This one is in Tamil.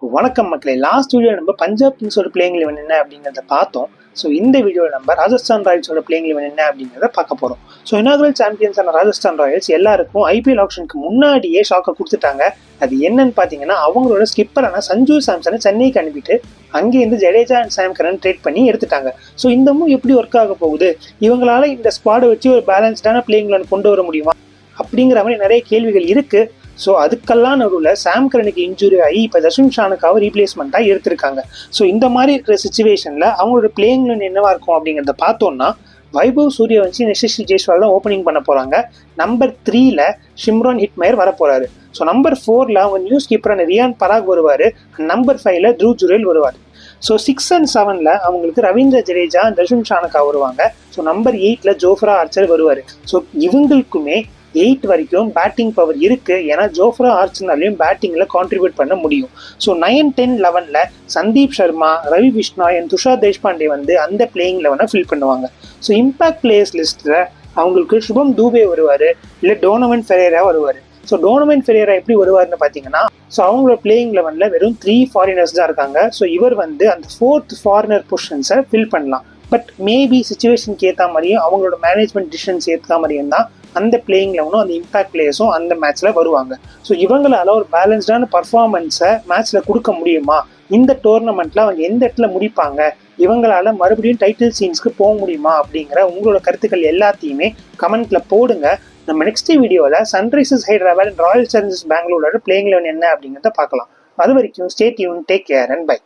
வணக்கம் மக்களே. லாஸ்ட் வீடியோ நம்ம பஞ்சாப் கிங்ஸோட பிளேயிங் லெவன் என்ன அப்படிங்கிறத பார்த்தோம். ஸோ இந்த வீடியோவில் நம்ம ராஜஸ்தான் ராயல்ஸோட பிளேயிங் லெவன் என்ன அப்படிங்கிறத பார்க்க போகிறோம். ஸோ இனாகுரல் சாம்பியன்ஸான ராஜஸ்தான் ராயல்ஸ் எல்லாருக்கும் ஐபிஎல் ஆப்ஷனுக்கு முன்னாடியே ஷாக்கை கொடுத்துட்டாங்க. அது என்னன்னு பார்த்தீங்கன்னா, அவங்களோட ஸ்கிப்பரான சஞ்சு சாம்சனை சென்னைக்கு அனுப்பிட்டு அங்கேருந்து Jadeja and Sam Curran trade பண்ணி எடுத்துட்டாங்க. ஸோ இந்த மூவ் எப்படி ஒர்க் ஆக போகுது, இவங்களால இந்த ஸ்குவாடை வச்சு ஒரு பேலன்ஸ்டான பிளேயிங் லெவன் கொண்டு வர முடியுமா அப்படிங்கிற மாதிரி நிறைய கேள்விகள் இருக்குது. ஸோ அதுக்கெல்லாம் நடுவில் சாம் கரனுக்கு இன்ஜுரி ஆகி இப்போ தர்ஷன் ஷானுக்காக ரீப்ளேஸ்மெண்ட்டாக எடுத்திருக்காங்க. ஸோ இந்த மாதிரி இருக்கிற சுச்சுவேஷனில் அவங்களோட பிளேயிங் லெவன் என்னவா இருக்கும் அப்படிங்கிறத பார்த்தோம்னா, வைபவ் சூரியவன்சி யசஸ்வி ஜெய்ஸ்வால் தான் ஓப்பனிங் பண்ண போகிறாங்க. நம்பர் 3ல் ஷிம்ரான் ஹிட்மயர் வர போகிறாரு. ஸோ நம்பர் 4ல் அவங்க நியூ ஸ்கீப்பரான ரியான் பராக் வருவார். நம்பர் 5ல் த்ருவ் ஜுரேல் வருவார். ஸோ 6 and 7ல் அவங்களுக்கு ரவீந்திர ஜடேஜா தர்ஷன் ஷானுக்காக வருவாங்க. ஸோ நம்பர் 8ல் ஜோஃப்ரா ஆர்ச்சர் வருவார். ஸோ இவங்களுக்குமே 8 வரைக்கும் பேட்டிங் பவர் இருக்குது. ஏன்னா ஜோஃப்ரா ஆர்ச்சர்னாலையும் பேட்டிங்கில் கான்ட்ரிபியூட் பண்ண முடியும். ஸோ 9, 10, 11ல் சந்தீப் சர்மா, ரவி பிஷ்னாய் அண்ட் துஷார் தேஷ்பாண்டே வந்து அந்த பிளேயிங் லெவனை ஃபில் பண்ணுவாங்க. ஸோ இம்பாக்ட் பிளேயர்ஸ் லிஸ்ட்டில் அவங்களுக்கு சுபம் தூபே வருவார், இல்லை டோனோவன் ஃபெரேரா வருவார். ஸோ டோனோவன் ஃபெரேரா எப்படி வருவார்னு பார்த்தீங்கன்னா, ஸோ அவங்களோட பிளேயிங் லெவனில் வெறும் 3 ஃபாரினர்ஸ் தான் இருக்காங்க. ஸோ இவர் வந்து அந்த 4th ஃபாரினர் பொசிஷன்ஸை ஃபில் பண்ணலாம். பட் மேபி சிச்சுவேஷனுக்கு ஏற்ற மாதிரியும் அவங்களோட மேனேஜ்மெண்ட் டிசிஷன்ஸ் ஏற்ற மாதிரியும் தான் அந்த பிளேயிங் லெவனும் அந்த இம்பாக்ட் பிளேயர்ஸும் அந்த மேட்ச்சில் வருவாங்க. ஸோ இவங்களால ஒரு பேலன்ஸ்டான பர்ஃபார்மன்ஸை மேட்ச்சில் கொடுக்க முடியுமா, இந்த டோர்னமெண்ட்டில் அவங்க எந்த இடத்துல முடிப்பாங்க, இவங்களால மறுபடியும் டைட்டில் சீன்ஸ்க்கு போக முடியுமா அப்படிங்கிற உங்களோட கருத்துக்கள் எல்லாத்தையுமே கமெண்ட்டில் போடுங்க. நம்ம நெக்ஸ்ட் வீடியோவில் Sunrisers Hyderabad and Royal Challengers பெங்களூரோட பிளேயிங் லெவன் என்ன அப்படிங்கிறத பார்க்கலாம். அது வரைக்கும் stay tuned, take care and by.